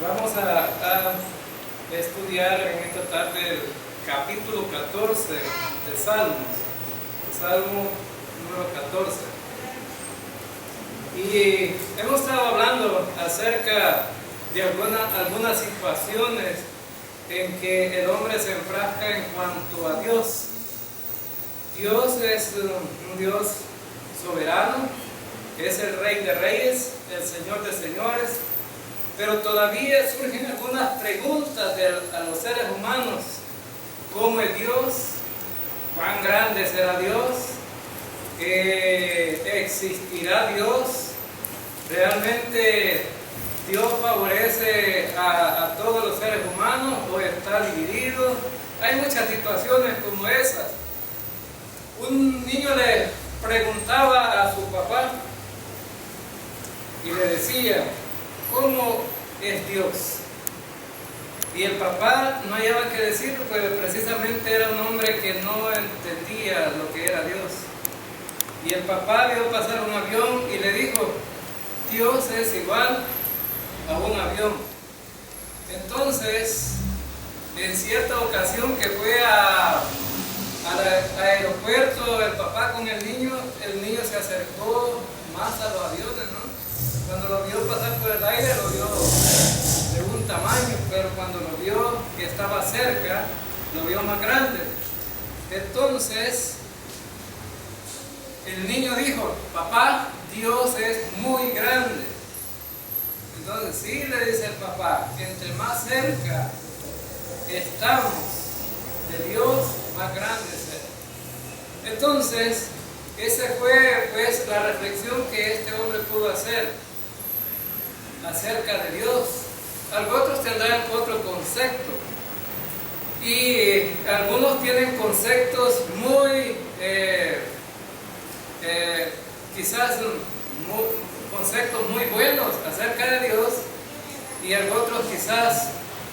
Vamos a estudiar en esta tarde el capítulo 14 de Salmos, el Salmo número 14. Y hemos estado hablando acerca de algunas situaciones en que el hombre se enfrasca en cuanto a Dios. Dios es un Dios soberano, es el Rey de Reyes, el Señor de Señores, pero todavía surgen algunas preguntas a los seres humanos. ¿Cómo es Dios? ¿Cuán grande será Dios? ¿Existirá Dios? ¿Realmente Dios favorece a todos los seres humanos o está dividido? Hay muchas situaciones como esas. Un niño le preguntaba a su papá y le decía: ¿cómo es Dios? Y el papá no hallaba qué decir, pues precisamente era un hombre que no entendía lo que era Dios. Y el papá vio pasar un avión y le dijo: Dios es igual a un avión. Entonces, en cierta ocasión que fue al aeropuerto el papá con el niño se acercó más a los aviones, ¿no? Cuando lo vio pasar por el aire, lo vio de un tamaño, pero cuando lo vio que estaba cerca, lo vio más grande. Entonces, el niño dijo: papá, Dios es muy grande. Entonces, sí, le dice el papá, entre más cerca estamos de Dios, más grande será. Entonces, esa fue pues la reflexión que este hombre pudo hacer acerca de Dios. Otros tendrán otro concepto, y algunos tienen conceptos muy quizás conceptos muy buenos acerca de Dios, y otros quizás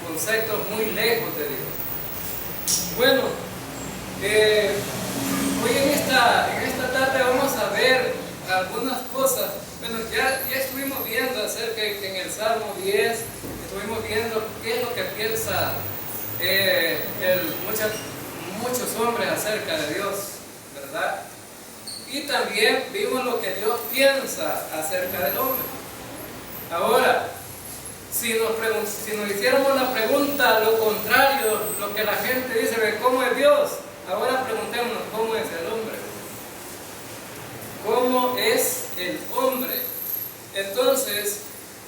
conceptos muy lejos de Dios. Bueno, hoy en esta tarde vamos a ver algunas cosas. Bueno, ya estuvimos viendo acerca que en el Salmo 10, estuvimos viendo qué es lo que piensa muchos hombres acerca de Dios, ¿verdad? Y también vimos lo que Dios piensa acerca del hombre. Ahora, si nos hiciéramos la pregunta, lo contrario, lo que la gente dice, ¿cómo es Dios? Ahora preguntémonos, ¿cómo es el hombre? ¿Cómo es el hombre? Entonces,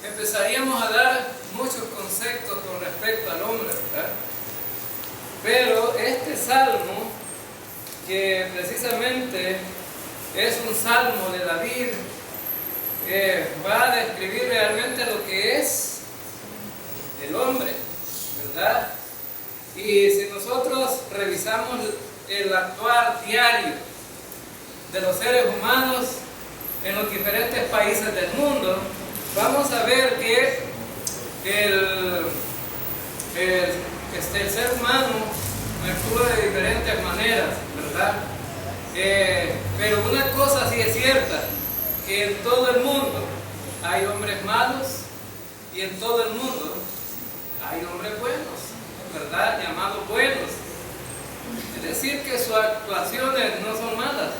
empezaríamos a dar muchos conceptos con respecto al hombre, ¿verdad? Pero este salmo, que precisamente es un salmo de David, va a describir realmente lo que es el hombre, ¿verdad? Y si nosotros revisamos el actuar diario de los seres humanos en los diferentes países del mundo, vamos a ver que el ser humano actúa de diferentes maneras, ¿verdad? Pero una cosa sí es cierta, que en todo el mundo hay hombres malos y en todo el mundo hay hombres buenos, ¿verdad? Llamados buenos. Es decir, que sus actuaciones no son malas.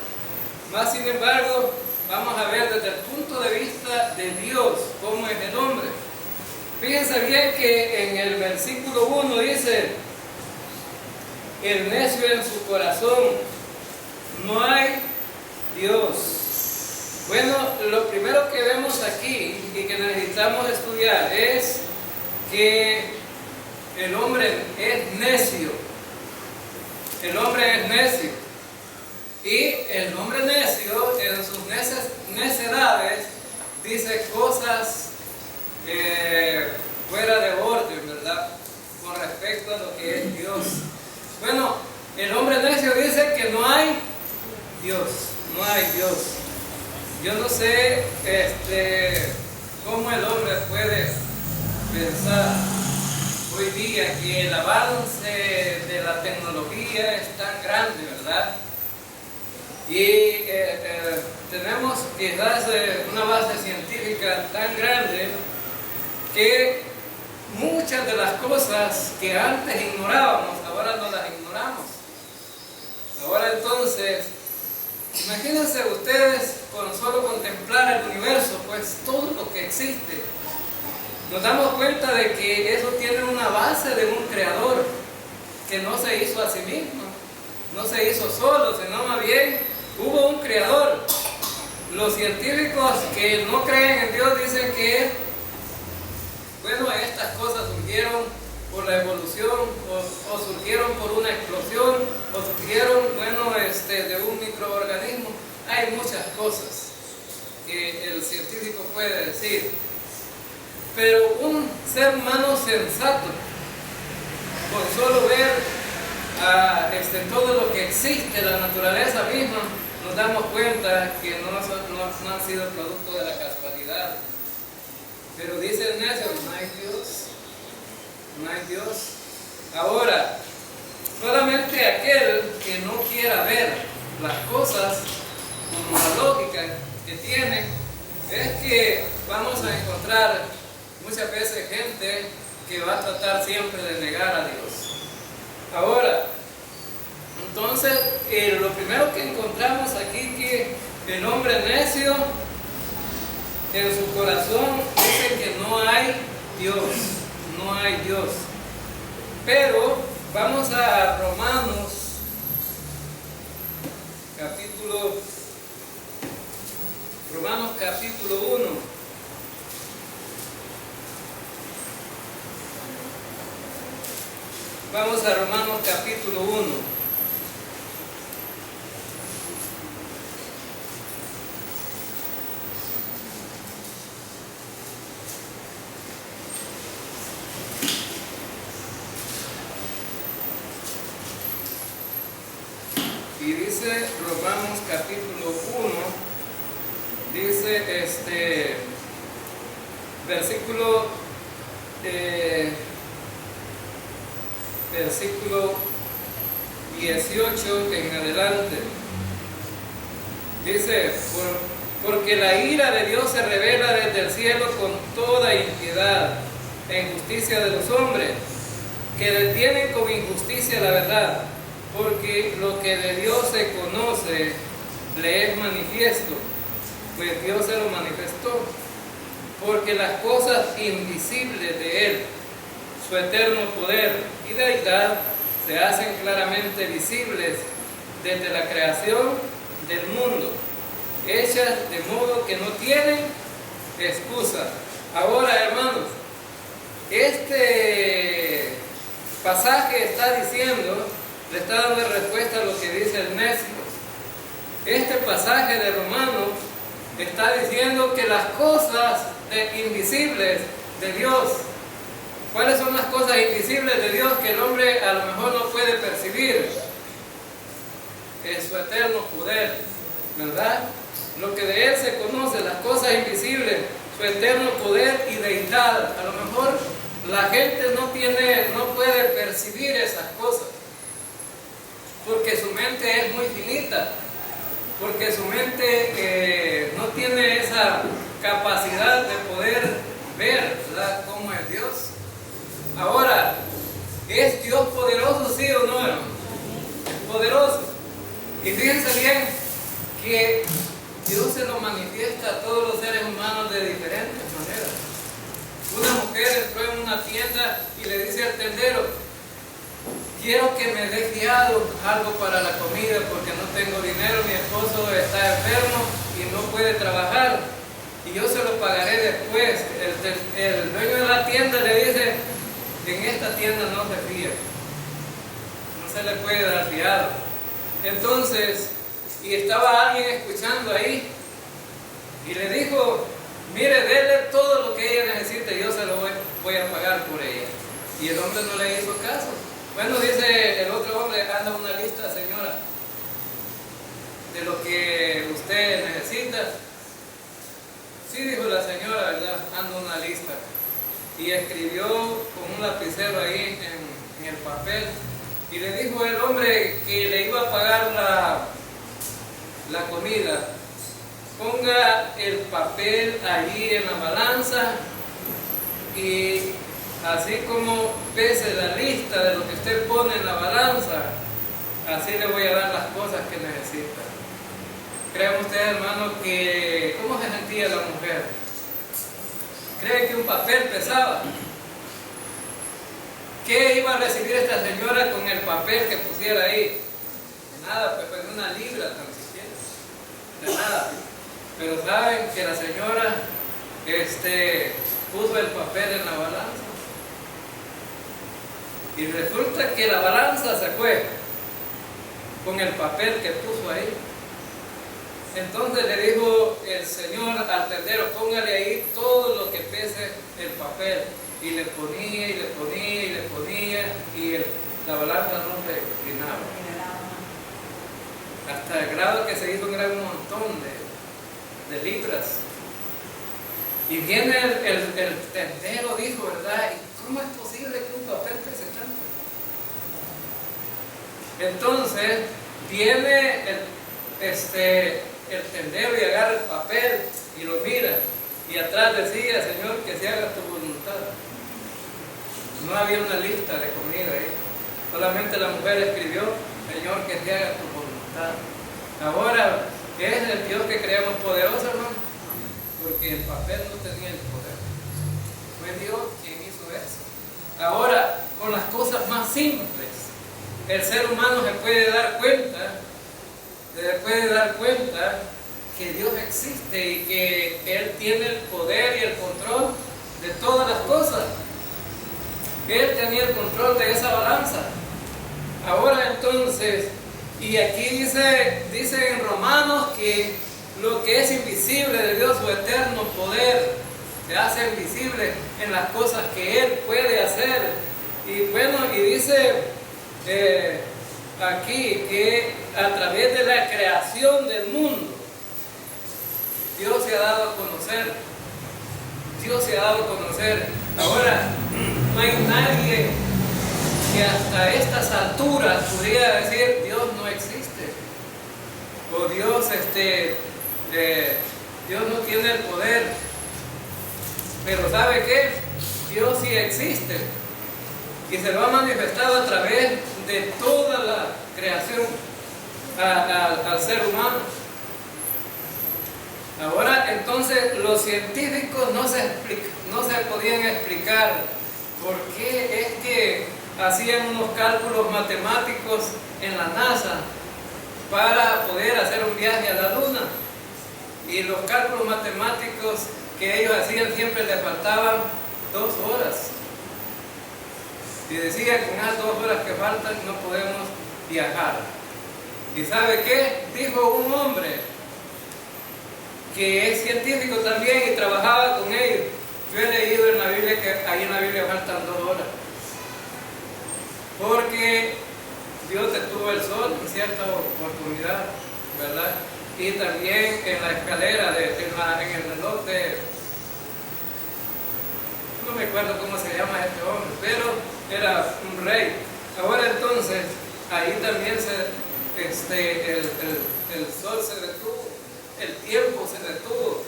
Más sin embargo, vamos a ver desde el punto de vista de Dios cómo es el hombre. Fíjense bien que en el versículo 1 dice: el necio en su corazón, no hay Dios. Bueno, lo primero que vemos aquí y que necesitamos estudiar es que el hombre es necio. El hombre es necio. Y el hombre necio, en sus necedades, dice cosas fuera de orden, ¿verdad? Con respecto a lo que es Dios. Bueno, el hombre necio dice que no hay Dios, no hay Dios. Yo no sé cómo el hombre puede pensar hoy día que el avance de la tecnología es tan grande, ¿verdad? Y tenemos quizás una base científica tan grande que las cosas que antes ignorábamos, ahora no las ignoramos. Ahora entonces, imagínense ustedes con solo contemplar el universo, pues todo lo que existe. Nos damos cuenta de que eso tiene una base de un creador que no se hizo a sí mismo, no se hizo solo, sino más bien hubo un creador. Los científicos que no creen en Dios dicen que, bueno, estas cosas surgieron por la evolución, o surgieron por una explosión, o surgieron, bueno, de un microorganismo. Hay muchas cosas que el científico puede decir, pero un ser humano sensato, con solo ver todo lo que existe, la naturaleza misma, nos damos cuenta que no han sido producto de la casualidad. Pero dice el necio, no hay Dios, no hay Dios. Ahora, solamente aquel que no quiera ver las cosas como la lógica que tiene, es que vamos a encontrar muchas veces gente que va a tratar siempre de negar a Dios. Ahora, entonces, lo primero que encontramos aquí, que el hombre necio en su corazón dice que no hay Dios, no hay Dios. Pero vamos a Romanos capítulo 1. Vamos a Romanos capítulo 1. Y dice Romanos capítulo 1, dice versículo 18 en adelante. Dice, porque la ira de Dios se revela desde el cielo con toda impiedad e injusticia de los hombres, que detienen con injusticia la verdad, porque lo que de Dios se conoce le es manifiesto, pues Dios se lo manifestó, porque las cosas invisibles de Él, su eterno poder y deidad, se hacen claramente visibles desde la creación del mundo, hechas de modo que no tienen excusa. Ahora, hermanos, este pasaje está diciendo, le está dando respuesta a lo que dice el necio. Este pasaje de Romanos está diciendo que las cosas invisibles de Dios, ¿cuáles son las cosas invisibles de Dios que el hombre a lo mejor no puede percibir? Es su eterno poder, ¿verdad? Lo que de Él se conoce, las cosas invisibles, su eterno poder y deidad. A lo mejor la gente no puede percibir esas cosas, porque su mente es muy finita, porque su mente no tiene esa capacidad de poder ver, ¿verdad?, cómo es Dios. Ahora, ¿es Dios poderoso, sí o no, hermano? Es poderoso. Y fíjense bien que Dios se lo manifiesta a todos los seres humanos de diferentes maneras. Una mujer entró en una tienda y le dice al tendero, quiero que me dé fiado algo para la comida porque no tengo dinero, mi esposo está enfermo y no puede trabajar y yo se lo pagaré después. El dueño de la tienda le dice, en esta tienda no se fía, no se le puede dar fiado. Entonces, y estaba alguien escuchando ahí y le dijo, mire, dele todo lo que ella necesite, yo se lo voy a pagar por ella. Y el hombre no le hizo caso. Bueno, dice el otro hombre, anda una lista, señora, de lo que usted necesita. Sí, dijo la señora, ¿verdad? Anda una lista. Y escribió con un lapicero ahí en el papel. Y le dijo el hombre que le iba a pagar la comida, ponga el papel allí en la balanza y así como pese la lista de lo que usted pone en la balanza, así le voy a dar las cosas que necesita. ¿Creen ustedes, hermano, que cómo se sentía la mujer? ¿Creen que un papel pesaba? ¿Qué iba a recibir esta señora con el papel que pusiera ahí? Nada, pues una libra tan siquiera. De nada. Pero saben que la señora puso el papel en la balanza. Y resulta que la balanza se fue con el papel que puso ahí. Entonces le dijo el Señor al tendero, póngale ahí todo lo que pese el papel. Y le ponía, y le ponía, y le ponía, y la balanza no se inclinaba. Hasta el grado que se hizo un gran montón de libras. Y viene el tendero, dijo, ¿verdad? ¿Y cómo es posible que un papel pese tanto? Entonces viene el tendero y agarra el papel y lo mira. Y atrás decía, Señor, que se haga tu voluntad. No había una lista de comida ahí. Solamente la mujer escribió, Señor, que se haga tu voluntad. Ahora, ¿es el Dios que creemos poderoso, hermano? Porque el papel no tenía el poder. Fue Dios quien hizo eso. Ahora, con las cosas más simples, el ser humano se puede dar cuenta que Dios existe y que Él tiene el poder y el control de todas las cosas. Él tenía el control de esa balanza. Ahora entonces, y aquí dice en Romanos que lo que es invisible de Dios, su eterno poder, se hace invisible en las cosas que Él puede hacer. Y bueno, y dice aquí que a través de la creación del mundo, Dios se ha dado a conocer. Dios se ha dado a conocer. Ahora, no hay nadie que hasta estas alturas pudiera decir Dios no existe. O Dios, Dios no tiene el poder. Pero ¿sabe qué? Dios sí existe. Y se lo ha manifestado a través de toda la creación al ser humano. Ahora entonces los científicos no se podían explicar por qué es que hacían unos cálculos matemáticos en la NASA para poder hacer un viaje a la Luna. Y los cálculos matemáticos que ellos hacían siempre les faltaban 2 horas. Y decían, con esas 2 horas que faltan no podemos viajar. ¿Y sabe qué? Dijo un hombre que es científico también y trabajaba con ellos. Yo he leído en la Biblia que ahí en la Biblia faltan 2 horas. Porque Dios detuvo el sol en cierta oportunidad, ¿verdad? Y también en la escalera, en el reloj no me acuerdo cómo se llama este hombre, pero era un rey. Ahora entonces, ahí también el sol se detuvo, el tiempo se detuvo.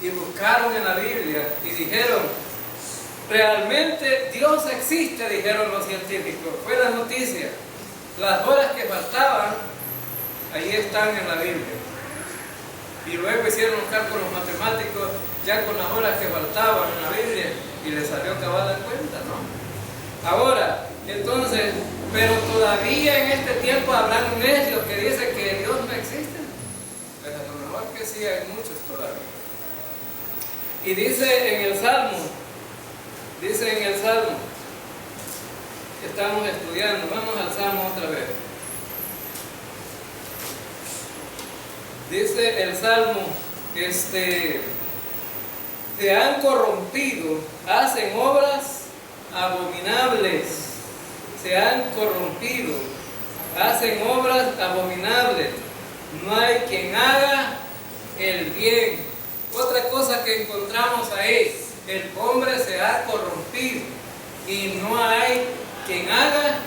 Y buscaron en la Biblia y dijeron, realmente Dios existe, dijeron los científicos. Fue la noticia. Las horas que faltaban, ahí están en la Biblia. Y luego hicieron los cálculos matemáticos ya con las horas que faltaban en la Biblia y les salió cabal la cuenta, ¿no? Ahora, entonces, pero todavía en este tiempo habrán necios que dicen que Dios no existe. Pues a lo mejor que sí, hay muchos todavía. Y dice en el Salmo, estamos estudiando, vamos al Salmo otra vez. Dice el Salmo, se han corrompido, hacen obras abominables, se han corrompido, hacen obras abominables, no hay quien haga el bien. Otra cosa que encontramos ahí, el hombre se ha corrompido y no hay quien haga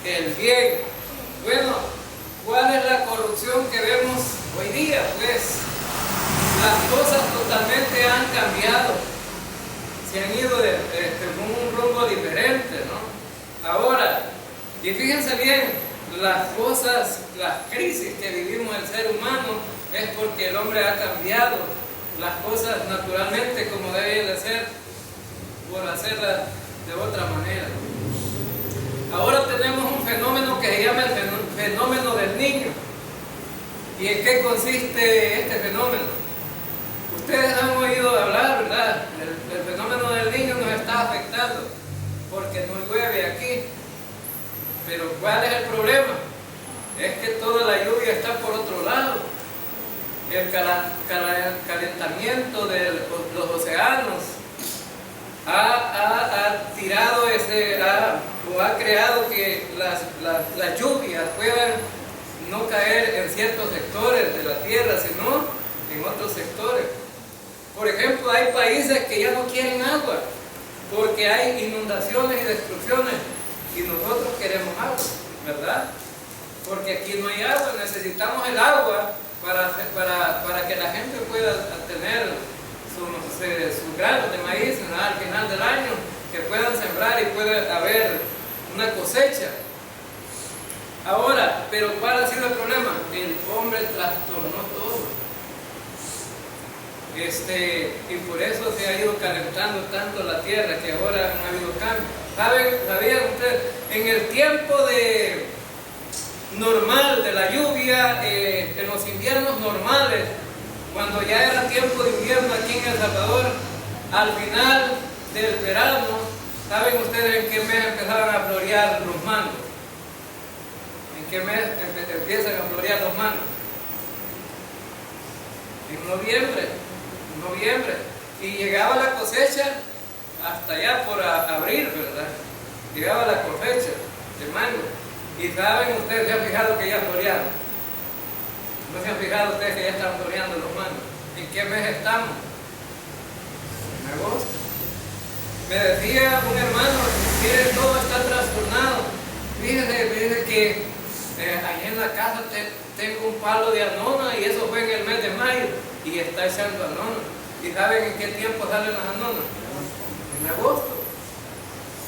el bien. Bueno, ¿cuál es la corrupción que vemos hoy día? Pues las cosas totalmente han cambiado, se han ido con un rumbo poco diferente, ¿no? Ahora, y fíjense bien, las cosas, las crisis que vivimos el ser humano es porque el hombre ha cambiado las cosas naturalmente como deben de ser por hacerlas de otra manera. Ahora tenemos un fenómeno que se llama el fenómeno del niño. ¿Y en qué consiste este fenómeno? Ustedes han oído hablar, ¿verdad? El fenómeno del niño nos está afectando porque no llueve aquí. Pero ¿cuál es el problema? Es que toda la lluvia está por otro lado. El calentamiento de los océanos ha tirado o ha creado que las lluvias puedan no caer en ciertos sectores de la tierra, sino en otros sectores. Por ejemplo, hay países que ya no quieren agua porque hay inundaciones y destrucciones y nosotros queremos agua, ¿verdad? Porque aquí no hay agua, necesitamos el agua para que la gente pueda tener sus granos de maíz al final del año, que puedan sembrar y pueda haber una cosecha. Ahora, pero ¿cuál ha sido el problema? El hombre trastornó todo. Y por eso se ha ido calentando tanto la tierra que ahora no ha habido cambio. ¿Sabían ustedes? En el tiempo normal de la lluvia, en los inviernos normales, cuando ya era tiempo de invierno aquí en El Salvador, al final del verano, ¿saben ustedes en qué mes empezaban a florear los mangos? ¿En qué mes empiezan a florear los mangos? En noviembre. Y llegaba la cosecha hasta allá por abril, ¿verdad? Llegaba la cosecha de mango. Y saben ustedes, ¿se han fijado que ya florearon? ¿No se han fijado ustedes que ya están floreando los mangos? ¿En qué mes estamos? En agosto. Me decía un hermano, mire, todo está trastornado. Fíjese que allí en la casa tengo un palo de anona y eso fue en el mes de mayo y está echando anona. ¿Y saben en qué tiempo salen las anonas? En agosto.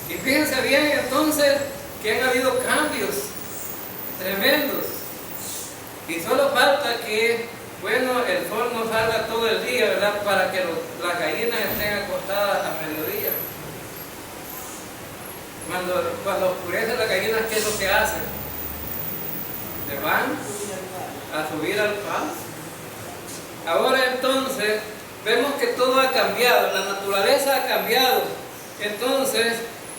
Y fíjense bien entonces que han habido cambios tremendos. Y solo falta que, bueno, el sol no salga todo el día, ¿verdad? Para que las gallinas estén acostadas a mediodía. Cuando oscurece las gallinas, ¿qué es lo que hacen? Se van a subir al pasto. Ahora entonces, vemos que todo ha cambiado, la naturaleza ha cambiado. Entonces,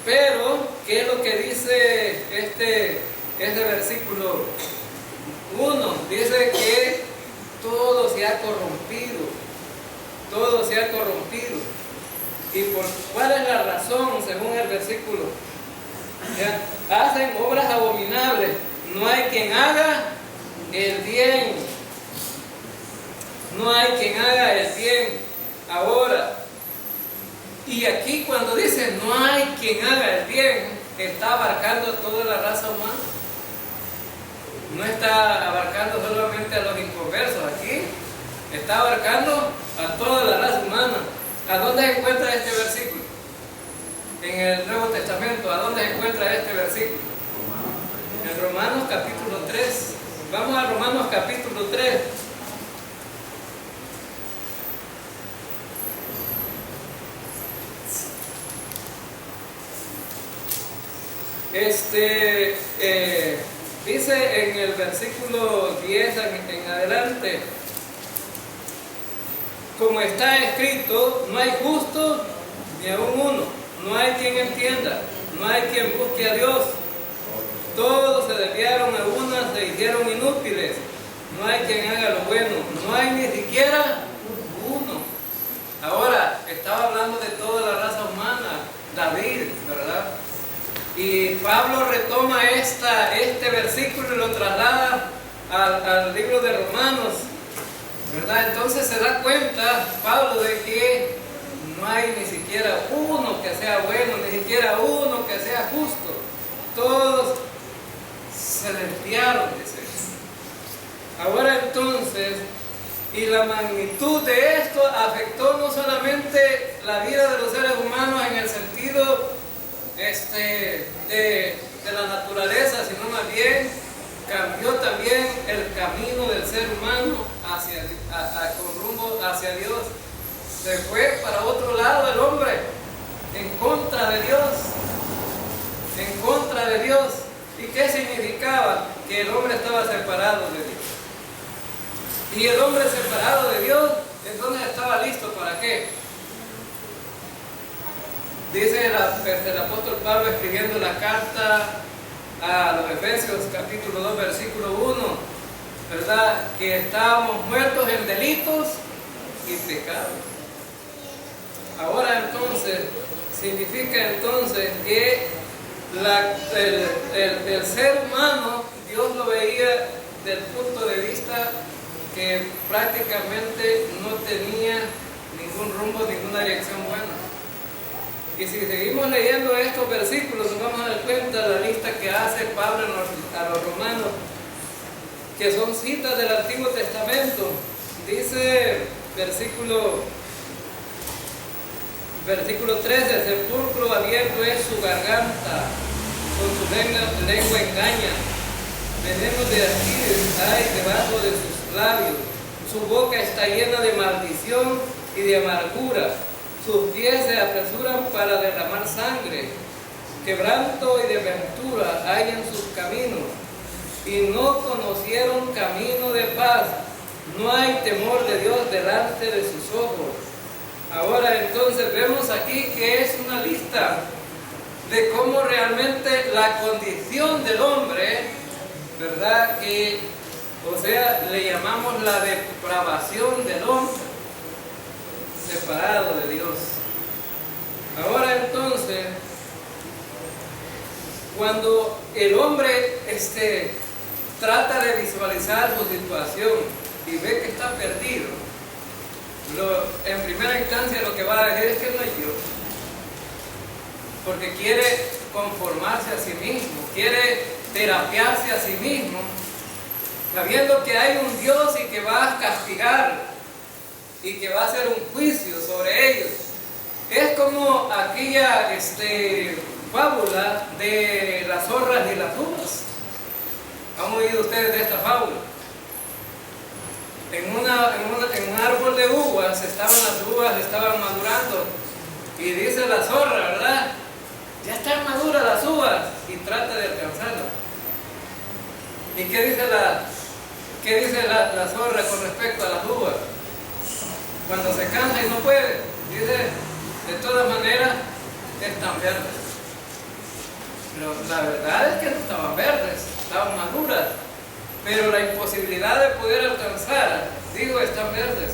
pero, ¿qué es lo que dice este versículo 1? Dice que todo se ha corrompido. Todo se ha corrompido. ¿Y cuál es la razón según el versículo? ¿Ya? Hacen obras abominables. No hay quien haga el bien. No hay quien haga el bien. Ahora, y aquí cuando dice no hay quien haga el bien, está abarcando a toda la raza humana. No está abarcando solamente a los inconversos aquí, está abarcando a toda la raza humana. ¿A dónde se encuentra este versículo? En el Nuevo Testamento, ¿a dónde se encuentra este versículo? En Romanos capítulo 3. Vamos a Romanos capítulo 3. Dice en el versículo 10 en adelante, como está escrito, no hay justo ni aun uno, no hay quien entienda, no hay quien busque a Dios. Todos se desviaron a una, se hicieron inútiles, no hay quien haga lo bueno, no hay ni siquiera uno. Ahora, estaba hablando de toda la raza humana, David, ¿verdad? Y Pablo retoma este versículo y lo traslada al libro de Romanos, ¿verdad? Entonces se da cuenta Pablo de que no hay ni siquiera uno que sea bueno, ni siquiera uno que sea justo. Todos se desviaron, dice. Ahora entonces, y la magnitud de esto afectó no solamente la vida de los seres humanos en el sentido de la naturaleza, sino más bien cambió también el camino del ser humano con rumbo hacia Dios. Se fue para otro lado el hombre, en contra de Dios, en contra de Dios. ¿Y qué significaba? Que el hombre estaba separado de Dios. Y el hombre separado de Dios, entonces estaba listo ¿para qué? Dice el apóstol Pablo escribiendo la carta a los Efesios capítulo 2 versículo 1, ¿verdad? Que estábamos muertos en delitos y pecados. Ahora entonces, significa entonces que el ser humano, Dios lo veía del punto de vista que prácticamente no tenía ningún rumbo, ninguna dirección buena. Y si seguimos leyendo estos versículos, nos vamos a dar cuenta de la lista que hace Pablo a los romanos, que son citas del Antiguo Testamento. Dice versículo 13: sepulcro abierto es su garganta, con su lengua engaña, veneno de ascides hay debajo de sus labios, su boca está llena de maldición y de amargura, sus pies se apresuran para derramar sangre, quebranto y desventura hay en sus caminos, y no conocieron camino de paz, no hay temor de Dios delante de sus ojos. Ahora entonces vemos aquí que es una lista de cómo realmente la condición del hombre, ¿verdad? Que, o sea, le llamamos la depravación del hombre, separado de Dios. Ahora entonces, cuando el hombre trata de visualizar su situación y ve que está perdido, en primera instancia lo que va a decir es que no es yo, porque quiere conformarse a sí mismo, quiere terapiarse a sí mismo, sabiendo que hay un Dios y que va a castigar y que va a hacer un juicio sobre ellos. Es como aquella fábula de las zorras y las uvas. ¿Han oído ustedes de esta fábula? En un árbol de uvas las uvas estaban madurando, y dice la zorra, ¿verdad? Ya están maduras las uvas, y trata de alcanzarlas. ¿Y qué dice la zorra con respecto a las uvas? Cuando se cansa y no puede, dice, de todas maneras, están verdes. Pero la verdad es que no estaban verdes, estaban maduras. Pero la imposibilidad de poder alcanzar, están verdes.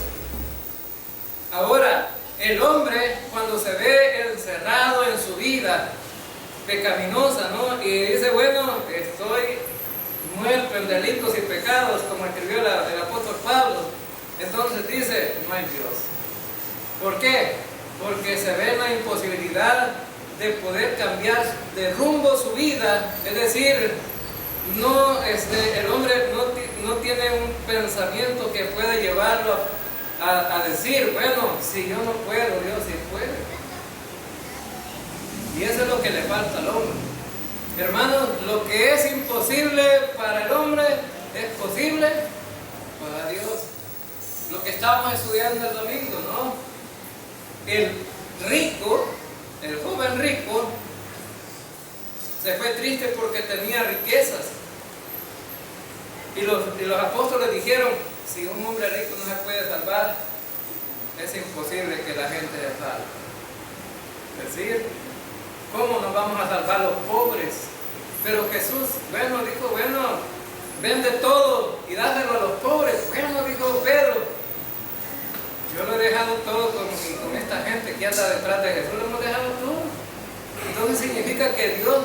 Ahora, el hombre, cuando se ve encerrado en su vida pecaminosa, ¿no? Y dice, bueno, estoy muerto en delitos y pecados, como escribió el apóstol Pablo, entonces dice, no hay Dios. ¿Por qué? Porque se ve la imposibilidad de poder cambiar de rumbo su vida, es decir, no, el hombre no tiene un pensamiento que pueda llevarlo a decir, bueno, si yo no puedo, Dios sí puede. Y eso es lo que le falta al hombre. Hermanos, lo que es imposible para el hombre es posible para Dios. Lo que estábamos estudiando el domingo, ¿no? El joven rico, se fue triste porque tenía riquezas. Y los apóstoles dijeron, si un hombre rico no se puede salvar, es imposible que la gente se salve. Es decir, ¿cómo nos vamos a salvar los pobres? Pero Jesús, dijo, vende todo y dáselo a los pobres. Dijo Pedro, yo lo he dejado todo con esta gente que anda detrás de Jesús, lo hemos dejado todo. Entonces significa que Dios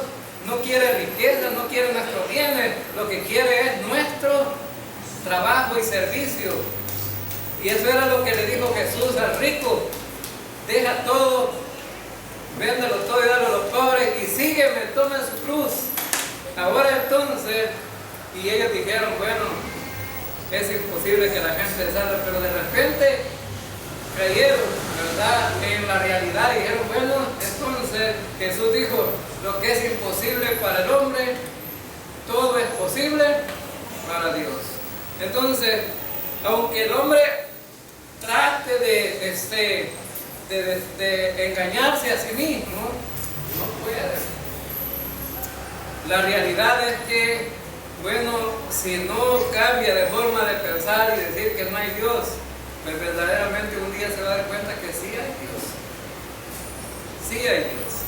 no quiere riqueza, no quiere nuestros bienes, lo que quiere es nuestro trabajo y servicio. Y eso era lo que le dijo Jesús al rico: deja todo, véndelo todo y dalo a los pobres y sígueme, toma su cruz. Ahora entonces, y ellos dijeron, es imposible que la gente se salve, pero de repente creyeron, ¿verdad?, en la realidad y dijeron, entonces Jesús dijo, lo que es imposible para el hombre, todo es posible para Dios. Entonces, aunque el hombre trate de engañarse a sí mismo, no puede. La realidad es que, bueno, si no cambia de forma de pensar y decir que no hay Dios, pues verdaderamente un día se va a dar cuenta que sí hay Dios. Sí hay Dios.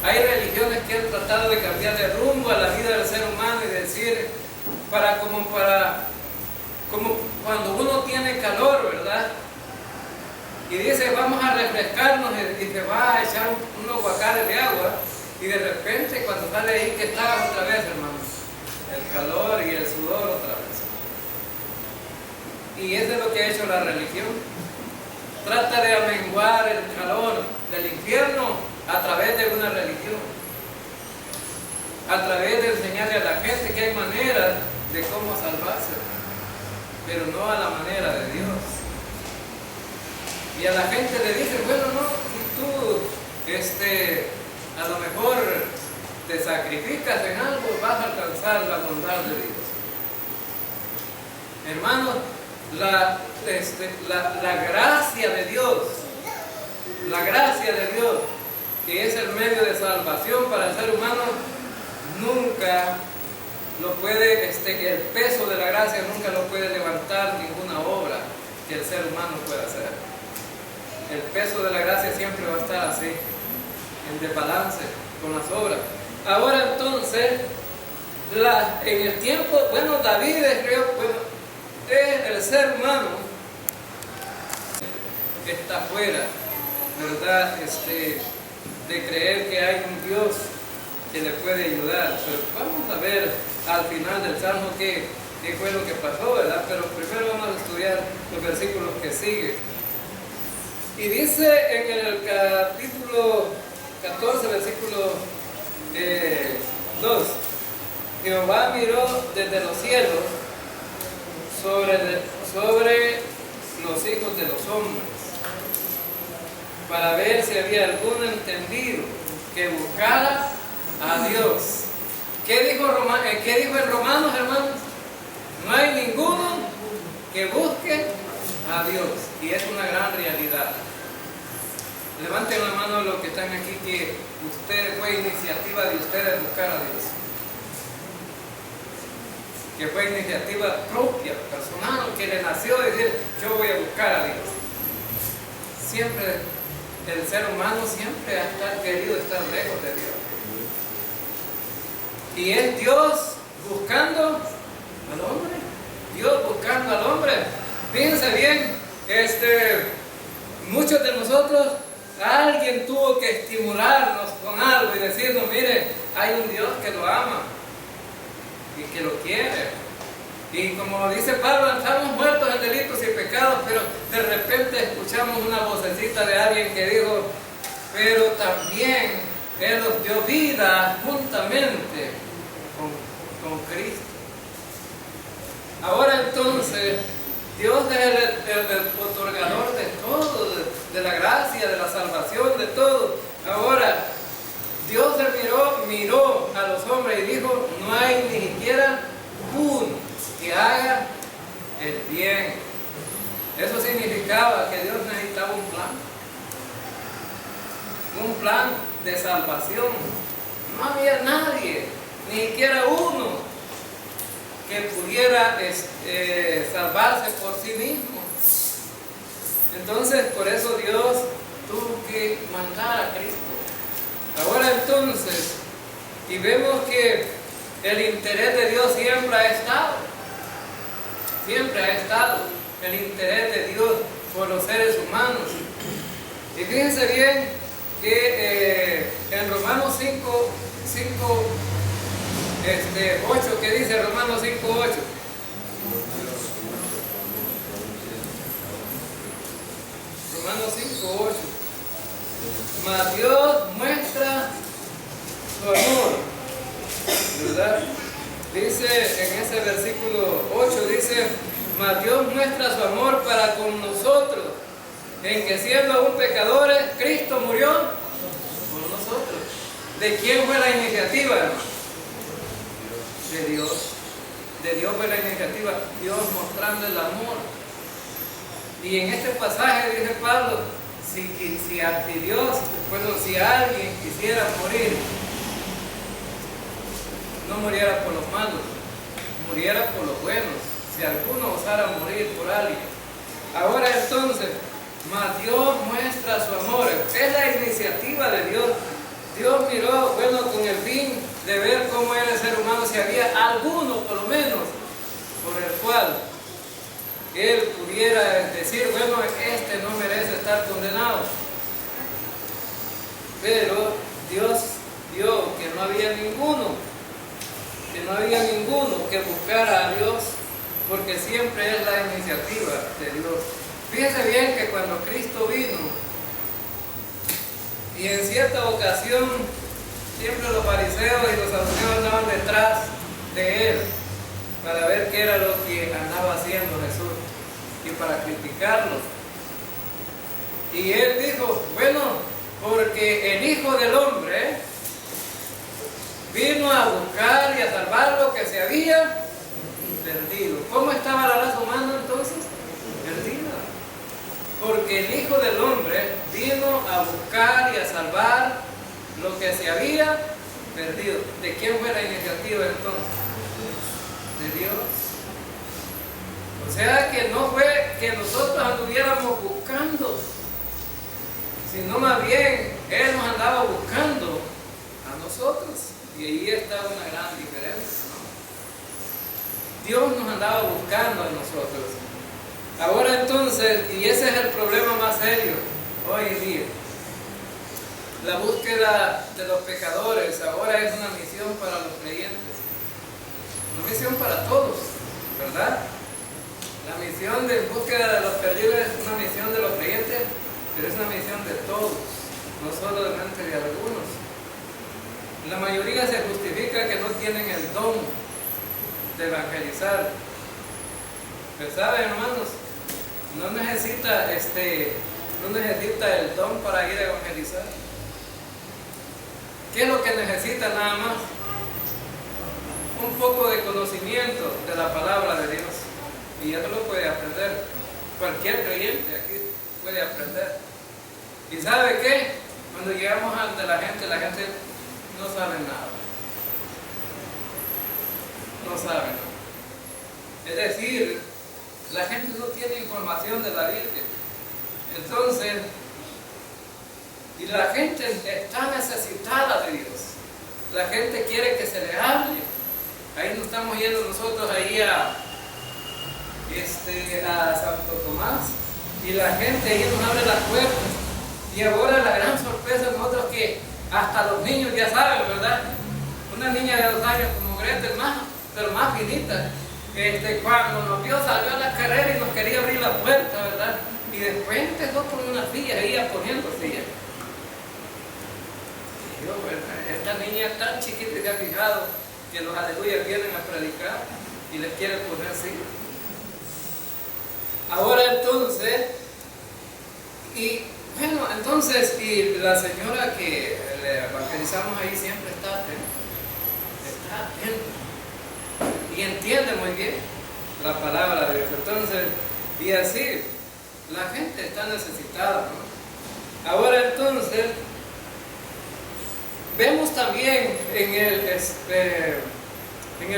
Hay religiones que han tratado de cambiar de rumbo a la vida del ser humano y decir, como cuando uno tiene calor, ¿verdad? Y dice, vamos a refrescarnos y se va a echar unos guacares de agua, y de repente cuando sale ahí, que está otra vez, hermanos, el calor y el sudor otra vez. Y eso es lo que ha hecho la religión. Trata de amenguar el calor del infierno a través de una religión, a través de enseñarle a la gente que hay maneras de cómo salvarse, pero no a la manera de Dios. Y a la gente le dice, bueno, no, si tú a lo mejor te sacrificas en algo, vas a alcanzar la bondad de Dios. Hermanos, la gracia de Dios, que es el medio de salvación para el ser humano, nunca lo puede, el peso de la gracia nunca lo puede levantar ninguna obra que el ser humano pueda hacer. El peso de la gracia siempre va a estar así, en desbalance con las obras. Ahora entonces, en el tiempo, bueno, David es el ser humano que está fuera, ¿verdad? De creer que hay un Dios que le puede ayudar. Pero vamos a ver al final del Salmo qué fue lo que pasó, ¿verdad? Pero primero vamos a estudiar los versículos que siguen. Y dice en el capítulo 14, versículo 2, Jehová miró desde los cielos sobre los hijos de los hombres, para ver si había algún entendido que buscara a Dios. ¿Qué dijo en Romanos, hermanos? No hay ninguno que busque a Dios, y es una gran realidad. Levanten la mano los que están aquí, que fue iniciativa de ustedes buscar a Dios, que fue iniciativa propia, personal, que le nació decir, yo voy a buscar a Dios. Siempre el ser humano siempre ha querido estar lejos de Dios, y es Dios buscando al hombre. Dios buscando al hombre. Fíjense bien, muchos de nosotros, alguien tuvo que estimularnos con algo y decirnos, mire, hay un Dios que lo ama y que lo quiere. Y como dice Pablo, estamos muertos en delitos y pecados, pero de repente escuchamos una vocecita de alguien que dijo, pero también Él nos dio vida juntamente con Cristo. Ahora entonces, Dios es el otorgador de todo, de la gracia, de la salvación, de todo. Ahora, Dios miró a los hombres y dijo, no hay ni siquiera uno que haga el bien. Eso significaba que Dios necesitaba un plan de salvación. No había nadie, ni siquiera uno, que pudiera salvarse por sí mismo. Entonces, por eso Dios tuvo que mandar a Cristo. Ahora entonces, y vemos que el interés de Dios siempre ha estado el interés de Dios por los seres humanos. Y fíjense bien que en Romanos 8, ¿qué dice Romanos 5:8? Romanos 5:8. Mas Dios muestra su amor, ¿verdad? Dice en ese versículo 8, dice, mas Dios muestra su amor para con nosotros, en que siendo aún pecadores, Cristo murió por nosotros. ¿De quién fue la iniciativa, hermano? De Dios. De Dios fue la iniciativa, Dios mostrando el amor. Y en este pasaje dice Pablo, si alguien quisiera morir, no muriera por los malos, muriera por los buenos, si alguno osara morir por alguien. Ahora entonces, mas Dios muestra su amor, es la iniciativa de Dios. Dios miró, con el fin de ver cómo era el ser humano, si había alguno, por lo menos, por el cual él pudiera decir, este no merece estar condenado. Pero Dios vio que no había ninguno que buscara a Dios, porque siempre es la iniciativa de Dios. Fíjense bien que cuando Cristo vino, y en cierta ocasión, siempre los fariseos y los saduceos andaban detrás de él para ver qué era lo que andaba haciendo Jesús y para criticarlo. Y él dijo, porque el Hijo del Hombre vino a buscar y a salvar lo que se había perdido. ¿Cómo estaba la raza humana entonces? Perdida. Porque el Hijo del Hombre vino a buscar y a salvar lo que se había perdido. ¿De quién fue la iniciativa entonces? De Dios. O sea que no fue que nosotros anduviéramos buscando, sino más bien Él nos andaba buscando a nosotros. Y ahí está una gran diferencia, ¿no? Dios nos andaba buscando a nosotros. Ahora entonces, y ese es el problema más serio hoy en día, la búsqueda de los pecadores ahora es una misión para los creyentes, una misión para todos, ¿verdad? La misión de búsqueda de los perdidos es una misión de los creyentes, pero es una misión de todos, no solamente de algunos. La mayoría se justifica que no tienen el don de evangelizar. Pero saben, hermanos, no necesita el don para ir a evangelizar. ¿Qué es lo que necesita nada más? Un poco de conocimiento de la palabra de Dios. Y eso lo puede aprender. Cualquier creyente aquí puede aprender. ¿Y sabe qué? Cuando llegamos ante la gente no sabe nada. No sabe nada. Es decir, la gente no tiene información de la Biblia. Entonces, y la gente está necesitada de Dios. La gente quiere que se le hable. Ahí nos estamos yendo nosotros ahí a Santo Tomás. Y la gente ahí nos abre las puertas. Y ahora la gran sorpresa de nosotros que hasta los niños ya saben, ¿verdad? Una niña de 2 años como Gretel, pero más finita. Cuando nos vio salió a la carrera y nos quería abrir la puerta, ¿verdad? Y después empezó por una silla, ella poniendo silla. Y yo, esta niña tan chiquita, se ha fijado que los aleluyas vienen a predicar y les quiere poner silla. Ahora entonces, y la señora que le evangelizamos ahí siempre está atenta. Y entiende muy bien la palabra de Dios. Entonces, y así, la gente está necesitada, ¿no? Ahora entonces, vemos también en el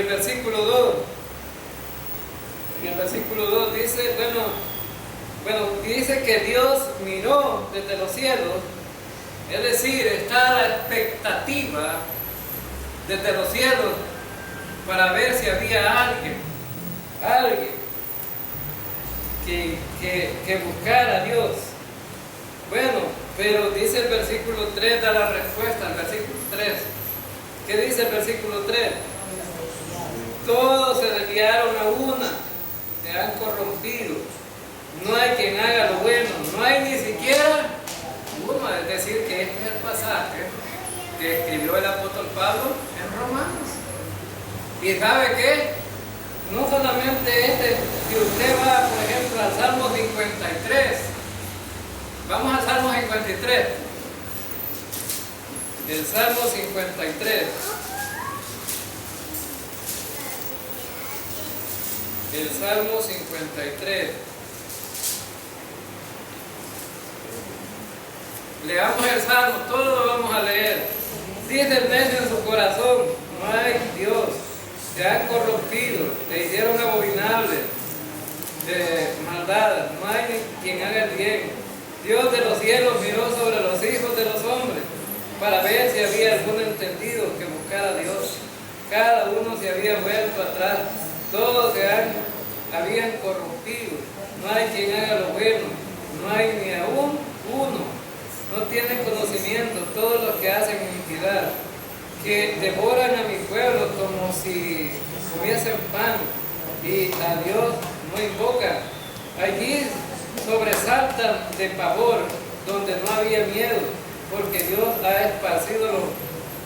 versículo 2, dice, dice que Dios miró desde los cielos, es decir, está a la expectativa desde los cielos para ver si había alguien que buscara a Dios. Pero dice el versículo 3, da la respuesta al versículo 3. ¿Qué dice el versículo 3? Todos se desviaron a una, se han corrompido. No hay quien haga lo bueno, no hay ni siquiera uno. Es decir, que este es el pasaje que escribió el apóstol Pablo en Romanos. ¿Y sabe qué? No solamente si usted va, por ejemplo, al Salmo 53, vamos al Salmo 53. El Salmo 53. El Salmo 53. Leamos el Salmo, todo lo vamos a leer. Dice el necio en su corazón: no hay Dios, se han corrompido, se hicieron abominables de maldad, no hay quien haga el bien. Dios de los cielos miró sobre los hijos de los hombres para ver si había algún entendido que buscara a Dios. Cada uno se había vuelto atrás, todos habían corrompido, no hay quien haga lo bueno, no hay ni aún uno. No tienen conocimiento todos los que hacen iniquidad, que devoran a mi pueblo como si comiesen pan, y a Dios no invocan. Allí sobresaltan de pavor donde no había miedo, porque Dios ha esparcido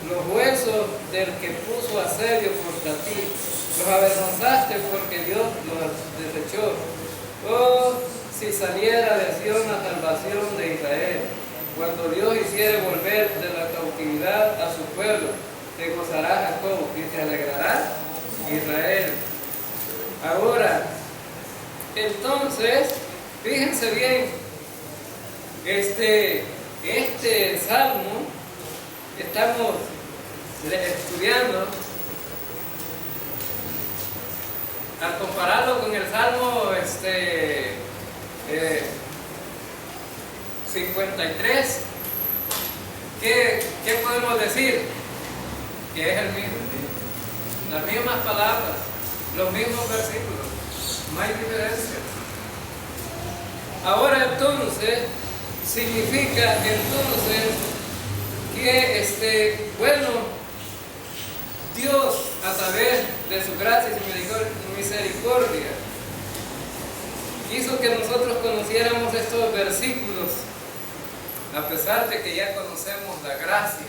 los huesos del que puso asedio contra ti. Los avergonzaste porque Dios los desechó. Oh, si saliera de Sión la salvación de Israel. Cuando Dios hiciere volver de la cautividad a su pueblo, te gozará Jacob y te alegrará Israel. Ahora, entonces, fíjense bien, este salmo estamos estudiando. Al compararlo con el Salmo 53, ¿qué podemos decir? Que es el mismo, las mismas palabras, los mismos versículos, no hay diferencia. Ahora entonces, significa entonces que Dios, a través de su gracia y su misericordia, hizo que nosotros conociéramos estos versículos, a pesar de que ya conocemos la gracia.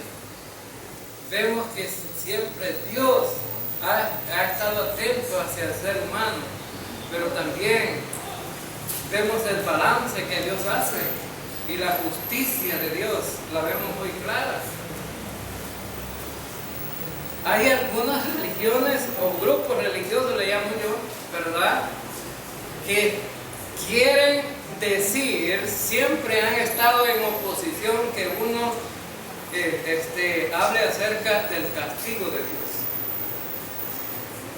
Vemos que siempre Dios ha estado atento hacia el ser humano, pero también vemos el balance que Dios hace y la justicia de Dios, la vemos muy clara. Hay algunas religiones o grupos religiosos, le llamo yo, ¿verdad?, que quieren decir, siempre han estado en oposición, que uno hable acerca del castigo de Dios.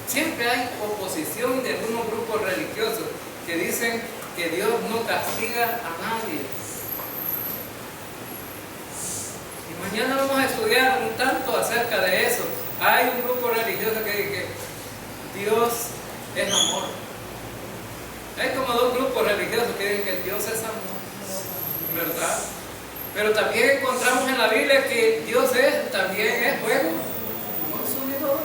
Siempre hay oposición de algunos grupos religiosos que dicen que Dios no castiga a nadie. Y mañana vamos a estudiar un tanto acerca de eso. Hay un grupo religioso que dice que Dios es amor. Hay como dos grupos religiosos que dicen que Dios es amor, ¿verdad? Pero también encontramos en la Biblia que Dios también es fuego consumidor,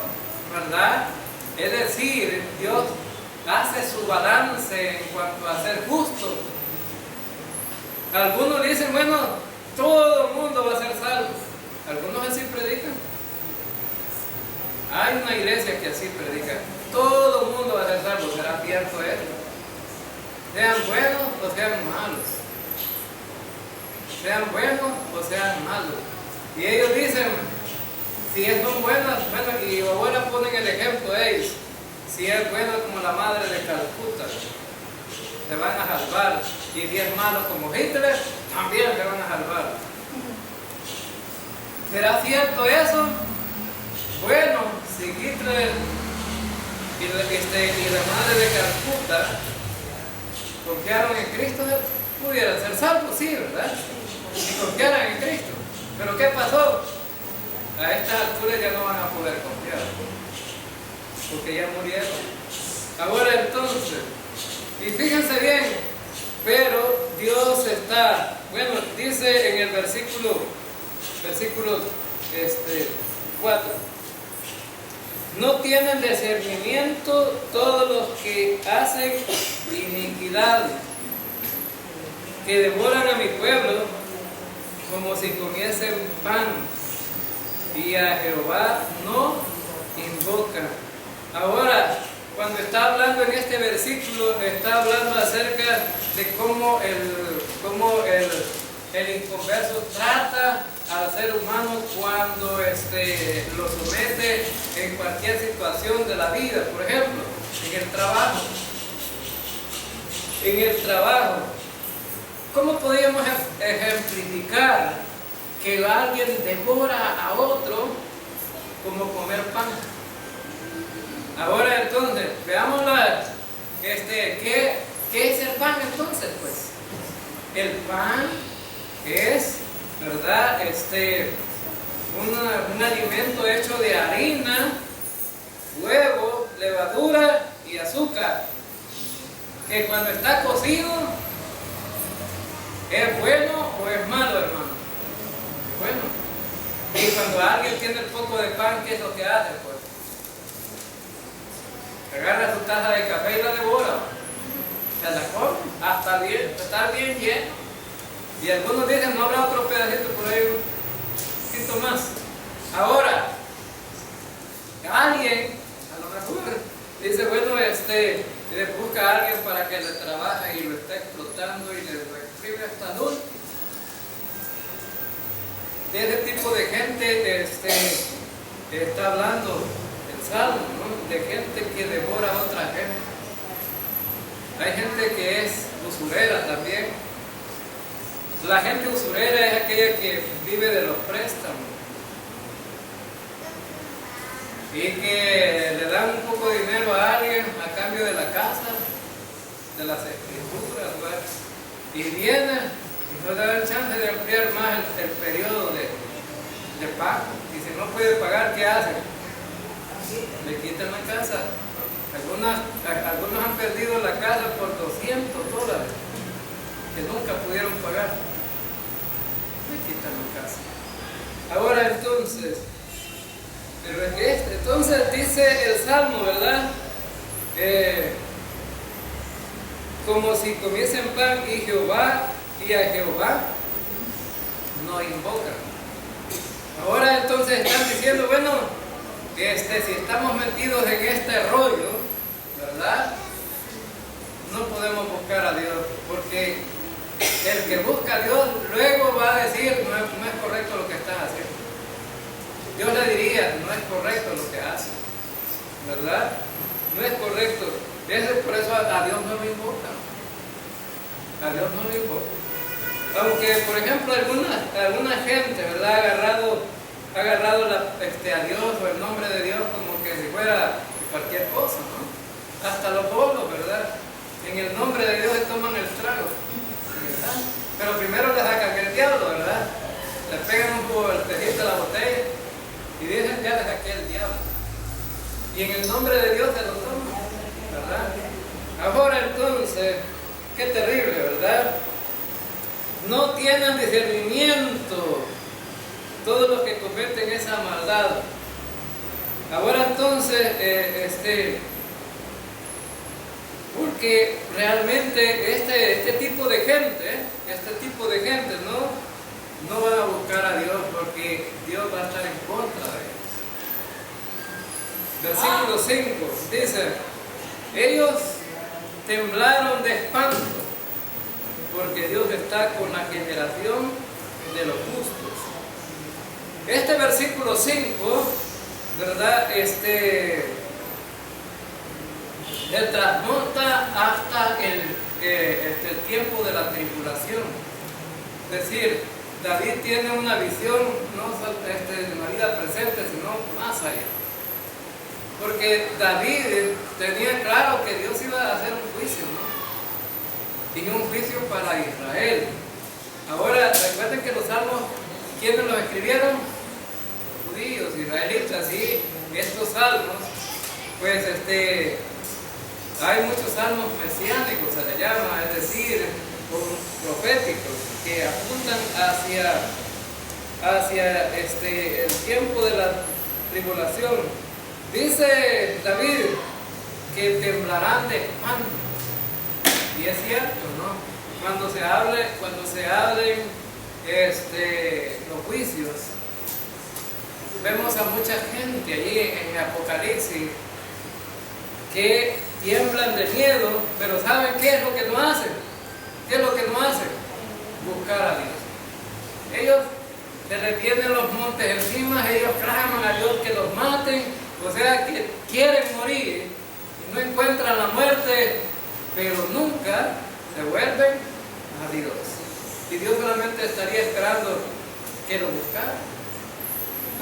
¿verdad? Es decir, Dios hace su balance en cuanto a ser justo. Algunos dicen, bueno, todo el mundo va a ser salvo. Algunos así predican. Hay una iglesia que así predica. Todo el mundo va a ser salvo. ¿Será cierto eso? Sean buenos o sean malos. Sean buenos o sean malos. Y ellos dicen, si son buenas, bueno, y ahora ponen el ejemplo ellos. Si es bueno como la madre de Calcuta, le van a salvar. Y si es malo como Hitler, también le van a salvar. ¿Será cierto eso? Bueno, si Hitler y la madre de Calcuta confiaron en Cristo, pudieran ser salvos, sí, ¿verdad? Y confiaran en Cristo. Pero ¿qué pasó? A estas alturas ya no van a poder confiar, porque ya murieron. Ahora entonces, y fíjense bien, pero Dios está, bueno, dice en el versículo 4, no tienen discernimiento todos los que hacen iniquidad, que devoran a mi pueblo como si comiesen pan, y a Jehová no invocan. Ahora, cuando está hablando en este versículo, está hablando acerca de cómo el inconverso trata al ser humano cuando lo somete en cualquier situación de la vida. Por ejemplo, en el trabajo. En el trabajo. ¿Cómo podríamos ejemplificar que alguien devora a otro como comer pan? Ahora entonces, veamos ¿qué es el pan entonces? Pues el pan es, ¿verdad? Un alimento hecho de harina, huevo, levadura y azúcar, que cuando está cocido, ¿es bueno o es malo, hermano? Es bueno. Y cuando alguien tiene el poco de pan, ¿qué es lo que hace? Pues agarra su taza de café y la devora. Se la come hasta estar bien lleno. Y algunos dicen, no habrá otro pedacito por ahí, un poquito más. Ahora, alguien, a lo mejor, dice, bueno, le busca a alguien para que le trabaje y lo está explotando y le exprime hasta luz. De ese tipo de gente está hablando el Salmo, ¿no? De gente que devora a otra gente. Hay gente que es usurera también. La gente usurera es aquella que vive de los préstamos y que le dan un poco de dinero a alguien a cambio de la casa, de las escrituras, ¿verdad? Y viene y no le dan chance de ampliar más el periodo de pago. Y si no puede pagar, ¿qué hace? Le quitan la casa. Algunos han perdido la casa por $200 que nunca pudieron pagar. Le quitan la casa. Ahora entonces, entonces dice el Salmo, ¿verdad? Como si comiesen pan y a Jehová no invocan. Ahora entonces están diciendo, bueno, si estamos metidos en este rollo, ¿verdad? No podemos buscar a Dios, porque el que busca a Dios luego va a decir, no es correcto lo que estás haciendo. Dios le diría, no es correcto lo que haces, ¿verdad? No es correcto. Por eso a Dios no lo invoca. A Dios no lo invoca. Aunque, por ejemplo, alguna gente, ¿verdad? Ha agarrado a Dios o el nombre de Dios como que si fuera cualquier cosa, ¿no? Hasta los bolos, ¿verdad? En el nombre de Dios se toman el trago, ¿verdad? Pero primero le sacan el diablo, ¿verdad? Le pegan un golpecito a la botella y dicen, ya le saqué el diablo. Y en el nombre de Dios se lo toman, ¿verdad? Ahora entonces, qué terrible, ¿verdad? No tienen discernimiento todos los que cometen esa maldad. Ahora entonces, porque realmente este tipo de gente no van a buscar a Dios, porque Dios va a estar en contra de ellos. Versículo 5 dice, ellos temblaron de espanto, porque Dios está con la generación de los justos. Este versículo 5, ¿verdad? Él transmonta hasta el tiempo de la tribulación. Es decir, David tiene una visión no solo de la vida presente, sino más allá. Porque David tenía claro que Dios iba a hacer un juicio, ¿no? Y un juicio para Israel. Ahora, recuerden que los salmos, ¿quiénes los escribieron? Judíos, israelitas, y estos salmos, pues hay muchos salmos mesiánicos, se le llama, es decir, proféticos, que apuntan hacia el tiempo de la tribulación. Dice David que temblarán de espanto. Y es cierto, ¿no? Cuando se abren los juicios, vemos a mucha gente allí en Apocalipsis que tiemblan de miedo, pero ¿saben qué es lo que no hacen? ¿Qué es lo que no hacen? Buscar a Dios. Ellos se les vienen los montes encima, ellos claman a Dios que los maten, o sea que quieren morir y no encuentran la muerte, pero nunca se vuelven a Dios. Y Dios solamente estaría esperando que lo buscaran.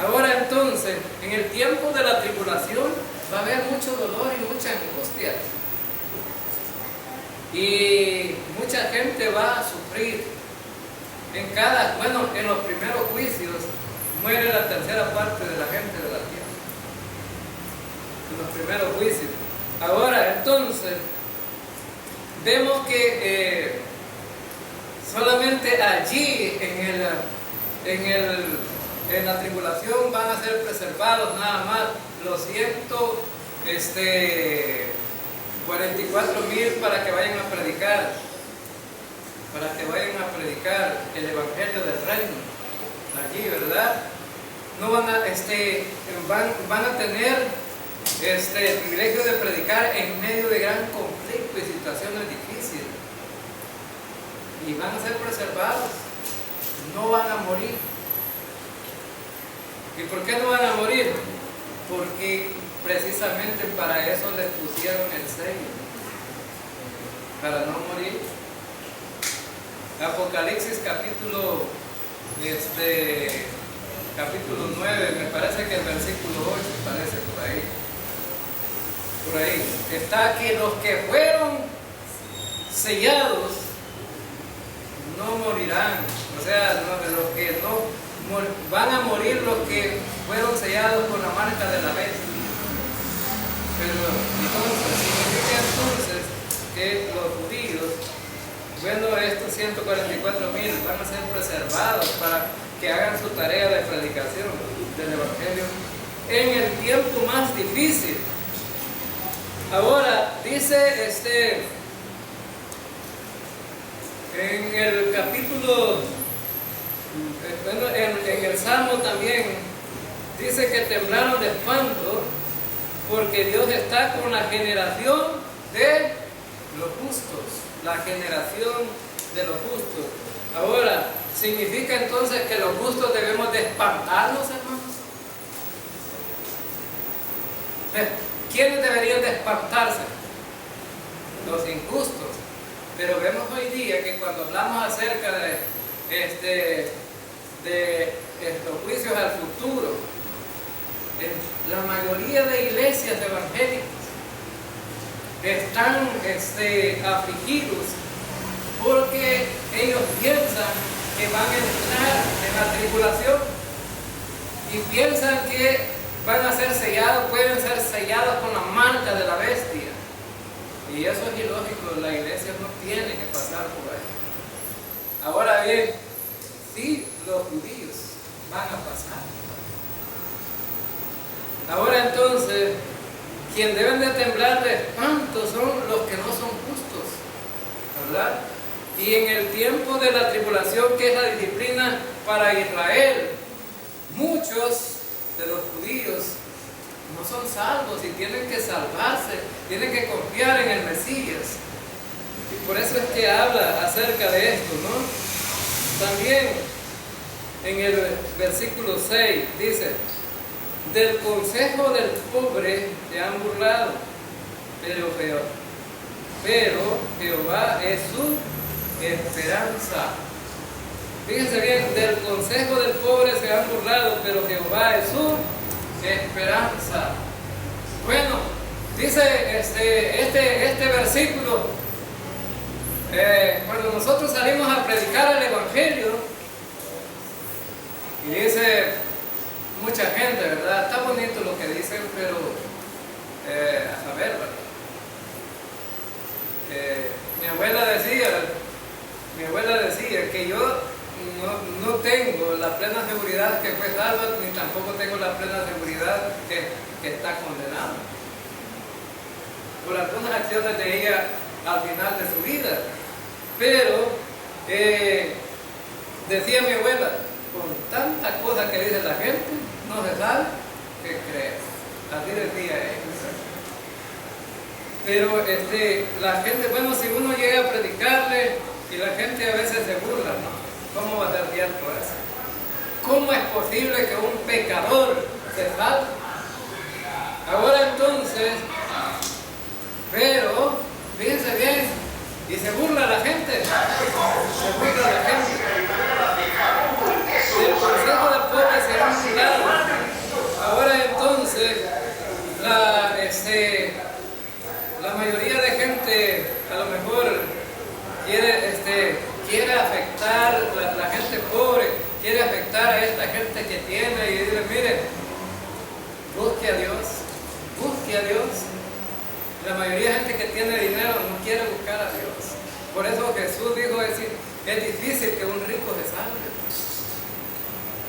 Ahora entonces, en el tiempo de la tribulación va a haber mucho dolor y mucha angustia. Y mucha gente va a sufrir. En los primeros juicios muere la tercera parte de la gente de la tierra. En los primeros juicios. Ahora entonces, vemos que solamente allí en la tribulación van a ser preservados nada más los 44,000 para que vayan a predicar el evangelio del reino allí, ¿verdad? No van a tener el privilegio de predicar en medio de gran conflicto y situaciones difíciles, y van a ser preservados, no van a morir. ¿Y por qué no van a morir? Porque precisamente para eso les pusieron el sello, para no morir. Apocalipsis capítulo 9, me parece que el versículo 8, parece por ahí está que los que fueron sellados no morirán, o sea, los que no van a morir, los que fueron sellados con la marca de la bestia. Pero entonces, significa entonces que los judíos, estos 144,000 van a ser preservados para que hagan su tarea de predicación del evangelio en el tiempo más difícil. Ahora, dice en el capítulo, en el Salmo también, dice que temblaron de espanto porque Dios está con la generación de los justos. La generación de los justos. Ahora, ¿significa entonces que los justos debemos de espantarnos, hermanos? ¿Quiénes deberían de espantarse? Los injustos. Pero vemos hoy día que cuando hablamos acerca de los juicios al futuro, la mayoría de iglesias evangélicas están afligidos porque ellos piensan que van a entrar en la tribulación y piensan que van a ser sellados, pueden ser sellados con la marca de la bestia. Y eso es ilógico, la iglesia no tiene que pasar por ahí. Ahora bien, sí, los judíos van a pasar. Ahora entonces, quien deben de temblar de espanto son los que no son justos, ¿verdad? Y en el tiempo de la tribulación, que es la disciplina para Israel, muchos de los judíos no son salvos y tienen que salvarse, tienen que confiar en el Mesías. Y por eso es que habla acerca de esto, ¿no? También en el versículo 6 dice: del consejo del pobre se han burlado, pero Jehová es su esperanza. Fíjense bien, del consejo del pobre se han burlado, pero Jehová es su esperanza. Bueno, dice este versículo, cuando nosotros salimos a predicar el evangelio, y dice mucha gente, ¿verdad? Está bonito lo que dicen, pero a saber, ¿verdad? Mi abuela decía que yo no tengo la plena seguridad que fue salva, ni tampoco tengo la plena seguridad que está condenado por algunas acciones de ella al final de su vida. Pero decía mi abuela, con tantas cosas que dice la gente, no se sabe qué creer. Así decía ella. Pero la gente, bueno, si uno llega a predicarle, y la gente a veces se burla, ¿no? ¿Cómo va a ser cierto eso? ¿Cómo es posible que un pecador se salve? Ahora entonces, pero, fíjense bien, y se burla la gente, se burla la gente. El consejo del pobre será burlado. Ahora entonces, la mayoría de gente a lo mejor quiere afectar a la gente pobre, quiere afectar a esta gente que tiene y dice, mire, busque a Dios, busque a Dios. La mayoría de gente que tiene dinero no quiere buscar a Dios. Por eso Jesús dijo, es difícil que un rico se salve.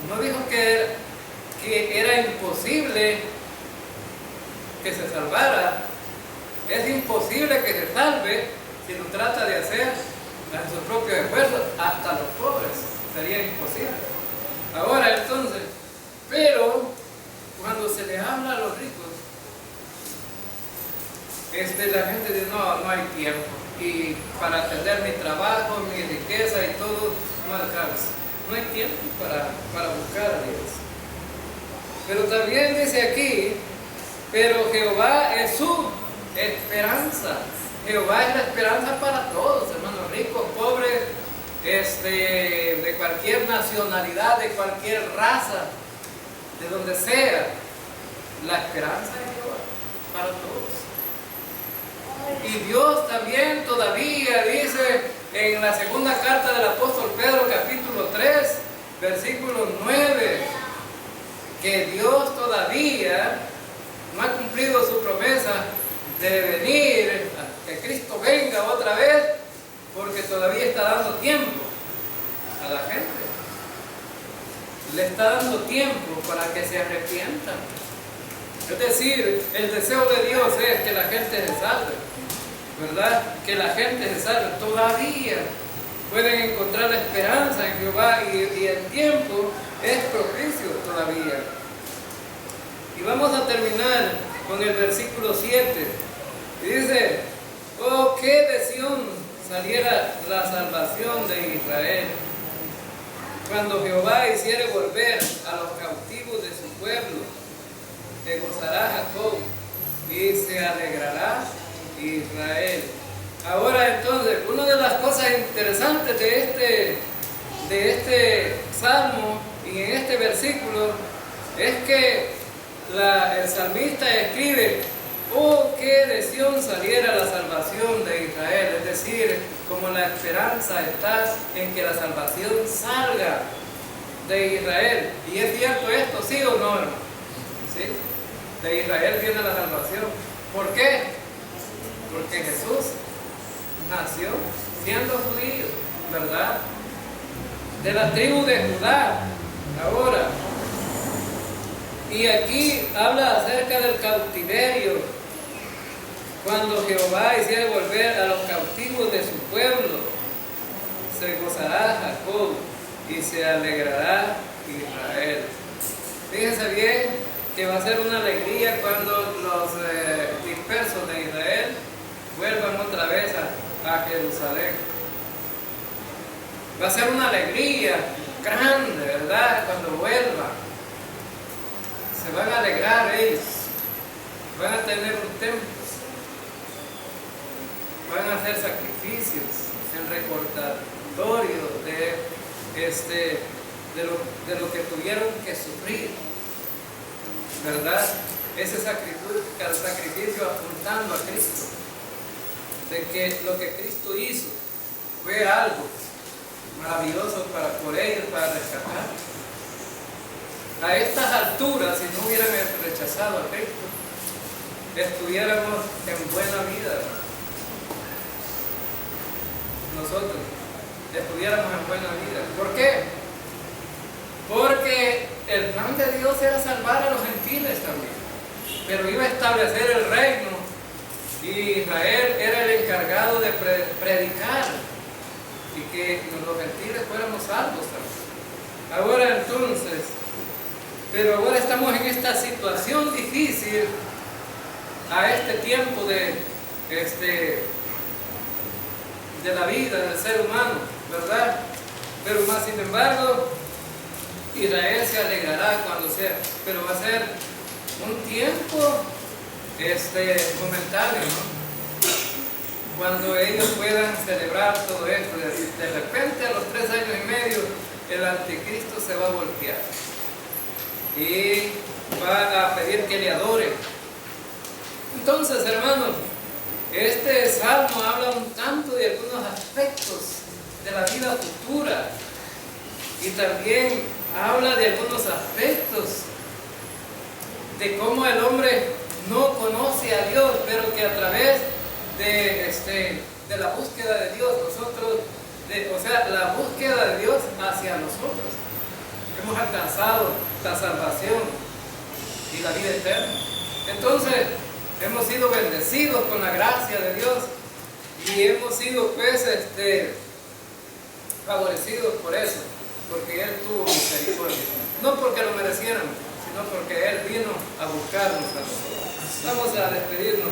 No dijo que era imposible que se salvara. Es imposible que se salve si lo trata de hacer en sus propios esfuerzos, hasta los pobres. Sería imposible. Ahora entonces, pero cuando se le habla a los ricos, la gente dice, no hay tiempo. Y para atender mi trabajo, mi riqueza y todo, no alcanza. No hay tiempo para buscar a Dios. Pero también dice aquí, pero Jehová es su esperanza. Jehová es la esperanza para todos, hermanos, ricos, pobres, de cualquier nacionalidad, de cualquier raza, de donde sea. La esperanza de Jehová para todos. Y Dios también todavía dice en la segunda carta del apóstol Pedro, capítulo 3, versículo 9, que Dios todavía no ha cumplido su promesa de venir, que Cristo venga otra vez, porque todavía está dando tiempo a la gente. Le está dando tiempo para que se arrepientan. Es decir, el deseo de Dios es que la gente se salve, ¿verdad? Que la gente se salve. Todavía pueden encontrar la esperanza en Jehová y el tiempo es propicio todavía. Y vamos a terminar con el versículo 7. Y dice, oh, qué de Sión saliera la salvación de Israel, cuando Jehová hiciere volver a los cautivos de su pueblo. Se gozará Jacob y se alegrará Israel. Ahora entonces, una de las cosas interesantes de este salmo y en este versículo es que el salmista escribe, oh, que de Sión saliera la salvación de Israel. Es decir, como la esperanza está en que la salvación salga de Israel. ¿Y es cierto esto, sí o no, hermano? ¿Sí? De Israel viene la salvación. ¿Por qué? Porque Jesús nació siendo judío, ¿verdad? De la tribu de Judá. Ahora, y aquí habla acerca del cautiverio, cuando Jehová hiciera volver a los cautivos de su pueblo. Se gozará Jacob y se alegrará Israel. Fíjense bien que va a ser una alegría cuando los dispersos de Israel vuelvan otra vez a Jerusalén. Va a ser una alegría grande, ¿verdad? Cuando vuelvan. Se van a alegrar ellos. Van a tener un templo. Van a hacer sacrificios en recordatorio de lo que tuvieron que sufrir, ¿verdad? Ese sacrificio apuntando a Cristo, de que lo que Cristo hizo fue algo maravilloso por ellos, para rescatar. A estas alturas, si no hubieran rechazado a Cristo, estuviéramos en buena vida. Nosotros estuviéramos en buena vida. ¿Por qué? Porque el plan de Dios era salvar a los gentiles también, pero iba a establecer el reino y Israel era el encargado de predicar y que los gentiles fuéramos salvos también. Ahora entonces, pero ahora estamos en esta situación difícil a este tiempo de la vida del ser humano, ¿verdad? Pero más sin embargo, Israel se alegrará cuando sea, pero va a ser un tiempo momentáneo, ¿no? Cuando ellos puedan celebrar todo esto, de repente a los 3 años y medio el anticristo se va a voltear y va a pedir que le adoren. Entonces, hermanos, este salmo habla un tanto de algunos aspectos de la vida futura y también habla de algunos aspectos de cómo el hombre no conoce a Dios, pero que a través de la búsqueda de Dios, la búsqueda de Dios hacia nosotros, hemos alcanzado la salvación y la vida eterna. Entonces, hemos sido bendecidos con la gracia de Dios y hemos sido favorecidos por eso, porque Él tuvo misericordia, no porque lo mereciéramos, sino porque Él vino a buscarnos a nosotros. Vamos a despedirnos.